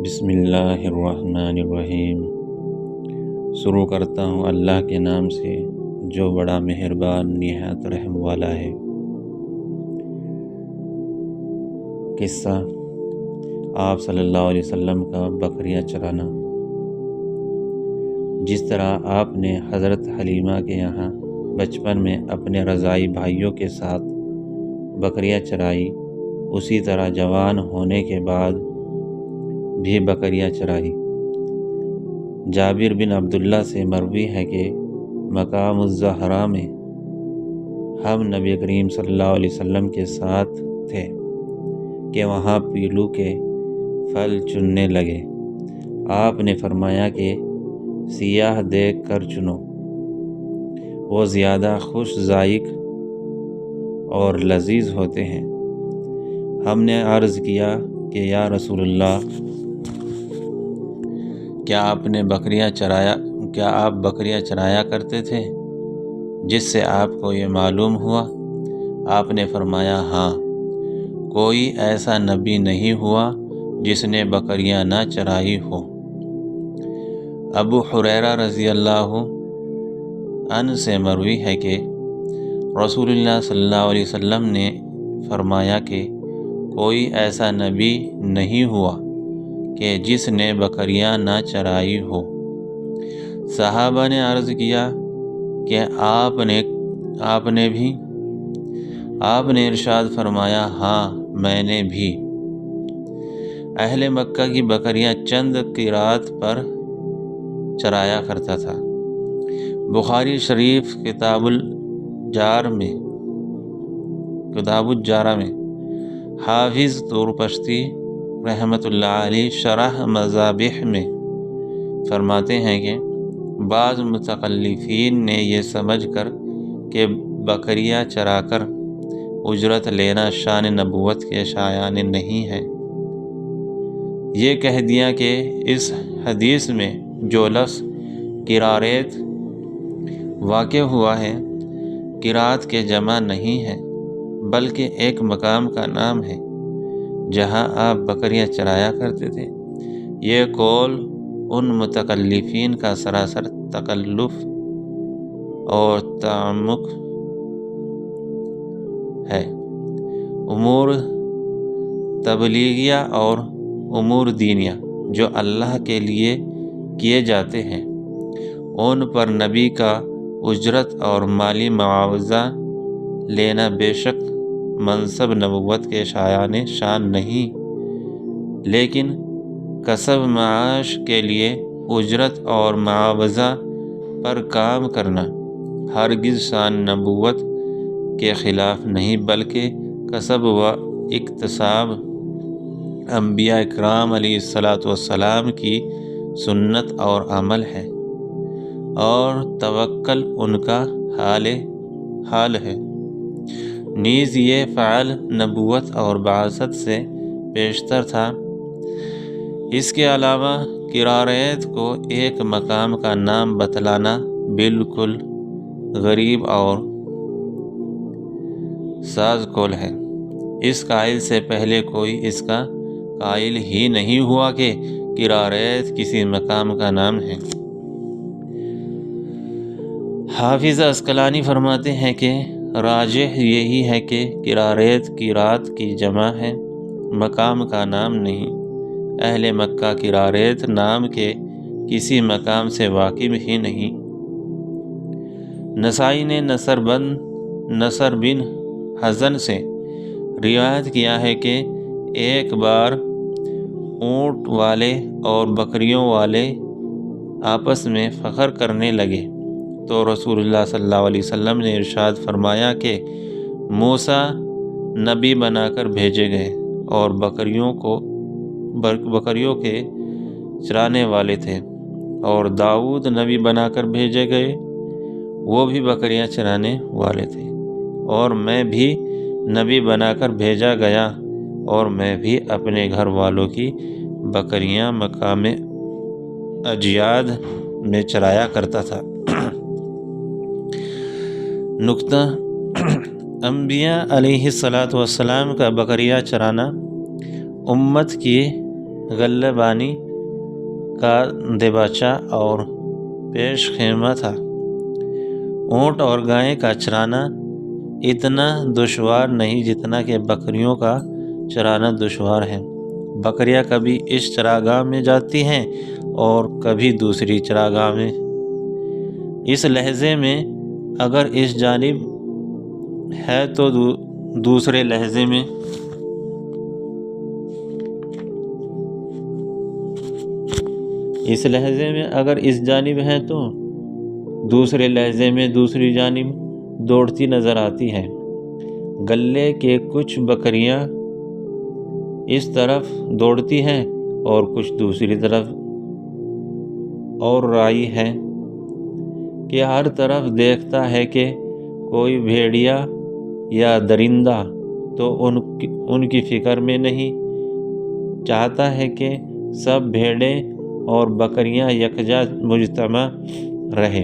بسم اللہ الرحمن الرحیم۔ شروع کرتا ہوں اللہ کے نام سے جو بڑا مہربان نہایت رحم والا ہے۔ قصہ آپ صلی اللہ علیہ وسلم کا بکریاں چرانا۔ جس طرح آپ نے حضرت حلیمہ کے یہاں بچپن میں اپنے رضاعی بھائیوں کے ساتھ بکریاں چرائی، اسی طرح جوان ہونے کے بعد بھی بکریاں چرائی۔ جابر بن عبداللہ سے مروی ہے کہ مقام الزہرا میں ہم نبی کریم صلی اللہ علیہ وسلم کے ساتھ تھے کہ وہاں پیلو کے پھل چننے لگے۔ آپ نے فرمایا کہ سیاہ دیکھ کر چنو، وہ زیادہ خوش ذائق اور لذیذ ہوتے ہیں۔ ہم نے عرض کیا کہ یا رسول اللہ، کیا آپ بکریاں چرایا کرتے تھے جس سے آپ کو یہ معلوم ہوا؟ آپ نے فرمایا ہاں، کوئی ایسا نبی نہیں ہوا جس نے بکریاں نہ چرائی ہو۔ ابو ہریرہ رضی اللہ عنہ سے مروی ہے کہ رسول اللہ صلی اللہ علیہ وسلم نے فرمایا کہ کوئی ایسا نبی نہیں ہوا کہ جس نے بکریاں نہ چرائی ہو۔ صحابہ نے عرض کیا کہ آپ نے بھی؟ آپ نے ارشاد فرمایا ہاں، میں نے بھی۔ اہل مکہ کی بکریاں چند قیراط پر چرایا کرتا تھا۔ بخاری شریف کتاب الجارہ میں حافظ طورپشتی رحمۃ اللہ علیہ شرح مذابح میں فرماتے ہیں کہ بعض متکلفین نے یہ سمجھ کر کہ بکریاں چرا کر اجرت لینا شان نبوت کے شایان نہیں ہے، یہ کہہ دیا کہ اس حدیث میں جو لفظ قراریت واقع ہوا ہے، قرات کے جمع نہیں ہے بلکہ ایک مقام کا نام ہے جہاں آپ بکریاں چرایا کرتے تھے۔ یہ قول ان متکلفین کا سراسر تکلف اور تعمق ہے۔ امور تبلیغیہ اور امور دینیہ جو اللہ کے لیے کیے جاتے ہیں، ان پر نبی کا اجرت اور مالی معاوضہ لینا بے شک منصب نبوت کے شایان شان نہیں، لیکن کسب معاش کے لیے اجرت اور معاوضہ پر کام کرنا ہرگز شان نبوت کے خلاف نہیں، بلکہ کسب و اکتساب انبیاء اکرام علیہ السلام کی سنت اور عمل ہے، اور توکل ان کا حال ہے۔ نیز یہ فعل نبوت اور بعثت سے پیشتر تھا۔ اس کے علاوہ قراریت کو ایک مقام کا نام بتلانا بالکل غریب اور ساز قول ہے۔ اس قائل سے پہلے کوئی اس کا قائل ہی نہیں ہوا کہ قراریت کسی مقام کا نام ہے۔ حافظ عسقلانی فرماتے ہیں کہ راجح یہی ہے کہ قراریت قیراط کی جمع ہے، مقام کا نام نہیں۔ اہل مکہ قراریت نام کے کسی مقام سے واقف ہی نہیں۔ نسائی نے نصر بن حزن سے روایت کیا ہے کہ ایک بار اونٹ والے اور بکریوں والے آپس میں فخر کرنے لگے تو رسول اللہ صلی اللہ علیہ وسلم نے ارشاد فرمایا کہ موسیٰ نبی بنا کر بھیجے گئے اور بکریوں کے چرانے والے تھے، اور داؤد نبی بنا کر بھیجے گئے، وہ بھی بکریاں چرانے والے تھے، اور میں بھی نبی بنا کر بھیجا گیا، اور میں بھی اپنے گھر والوں کی بکریاں مقام اجیاد میں چرایا کرتا تھا۔ نکتہ: انبیاء علیہ السلام کا بکریاں چرانا امت کی غلہ بانی کا دیباچہ اور پیش خیمہ تھا۔ اونٹ اور گائیں کا چرانا اتنا دشوار نہیں جتنا کہ بکریوں کا چرانا دشوار ہے۔ بکریاں کبھی اس چراگاہ میں جاتی ہیں اور کبھی دوسری چراگاہ میں۔ اس لہجے میں اگر اس جانب ہے تو دوسرے لہجے میں اگر اس جانب ہے تو دوسرے لہجے میں دوسری جانب دوڑتی نظر آتی ہے۔ گلے کے کچھ بکریاں اس طرف دوڑتی ہیں اور کچھ دوسری طرف، اور رائی ہے کہ ہر طرف دیکھتا ہے کہ کوئی بھیڑیا یا درندہ تو ان کی فکر میں نہیں، چاہتا ہے کہ سب بھیڑیں اور بکریاں یکجا مجتمع رہے،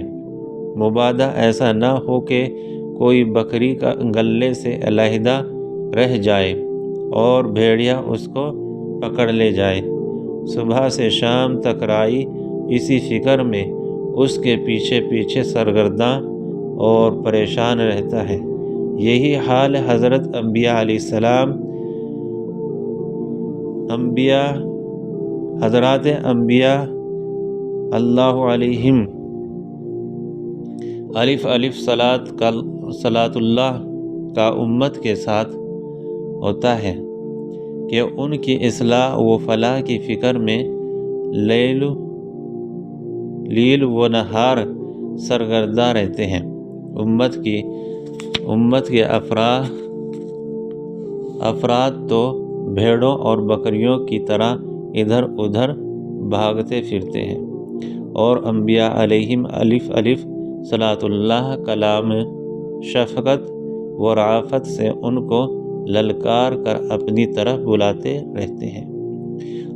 مبادا ایسا نہ ہو کہ کوئی بکری کا گلے سے علیحدہ رہ جائے اور بھیڑیا اس کو پکڑ لے جائے۔ صبح سے شام تک رائی اسی فکر میں اس کے پیچھے پیچھے سرگرداں اور پریشان رہتا ہے۔ یہی حال حضرت انبیاء علیہ السلام حضرات انبیاء اللہ علیہم الف الف صلاۃ اللہ کا امت کے ساتھ ہوتا ہے کہ ان کی اصلاح و فلاح کی فکر میں لیل و نہار سرگرداں رہتے ہیں۔ امت کے افراد تو بھیڑوں اور بکریوں کی طرح ادھر ادھر بھاگتے پھرتے ہیں، اور انبیاء علیہم الف الف صلاۃ اللہ کلام شفقت و رعافت سے ان کو للکار کر اپنی طرف بلاتے رہتے ہیں،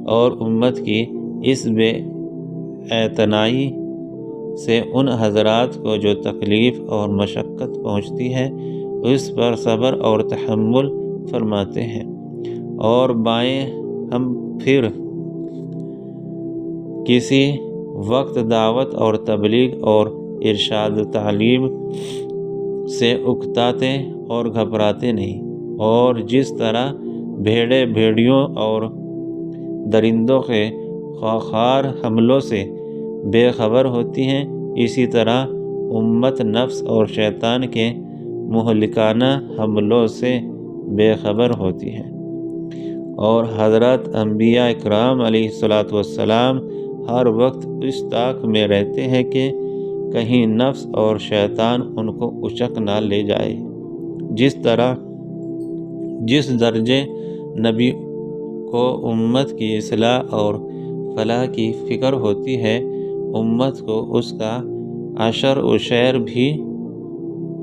اور امت کی اس بے اعتنائی سے ان حضرات کو جو تکلیف اور مشقت پہنچتی ہے اس پر صبر اور تحمل فرماتے ہیں، اور بائیں ہم پھر کسی وقت دعوت اور تبلیغ اور ارشاد و تعلیم سے اکتاتے اور گھبراتے نہیں، اور جس طرح بھیڑیں بھیڑیوں اور درندوں کے خونخوار حملوں سے بے خبر ہوتی ہیں، اسی طرح امت نفس اور شیطان کے مہلکانہ حملوں سے بے خبر ہوتی ہے۔ اور حضرات انبیاء اکرام علیہ الصلاۃ والسلام ہر وقت اس طاق میں رہتے ہیں کہ کہیں نفس اور شیطان ان کو اچک نہ لے جائے۔ جس درجے نبی کو امت کی اصلاح اور فلاح کی فکر ہوتی ہے، امت کو اس کا عشر و شعر بھی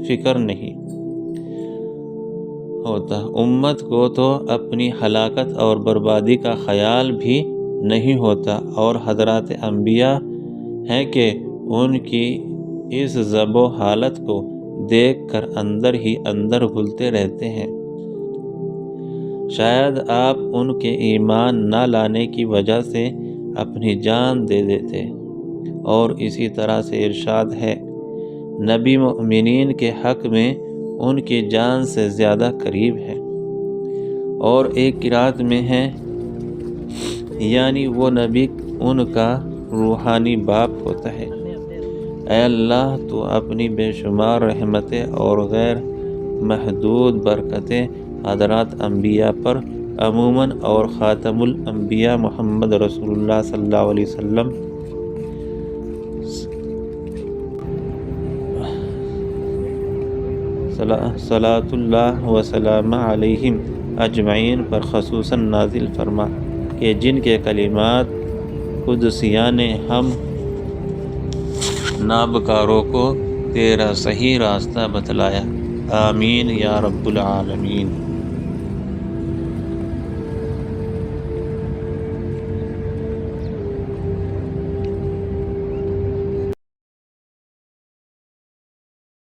فکر نہیں ہوتا۔ امت کو تو اپنی ہلاکت اور بربادی کا خیال بھی نہیں ہوتا، اور حضرات انبیاء ہیں کہ ان کی اس ضب و حالت کو دیکھ کر اندر ہی اندر گھلتے رہتے ہیں۔ شاید آپ ان کے ایمان نہ لانے کی وجہ سے اپنی جان دے دیتے، اور اسی طرح سے ارشاد ہے، نبی مؤمنین کے حق میں ان کی جان سے زیادہ قریب ہے۔ اور ایک قرات میں ہے، یعنی وہ نبی ان کا روحانی باپ ہوتا ہے۔ اے اللہ، تو اپنی بے شمار رحمتیں اور غیر محدود برکتیں حضرات انبیاء پر عموماً اور خاتم الانبیاء محمد رسول اللہ صلی اللہ علیہ وسلم صلاۃ اللہ وسلام علیہم اجمعین پر خصوصاً نازل فرما، کہ جن کے کلمات قدسیہ نے ہم نابکاروں کو تیرا صحیح راستہ بتلایا۔ آمین یا رب العالمین۔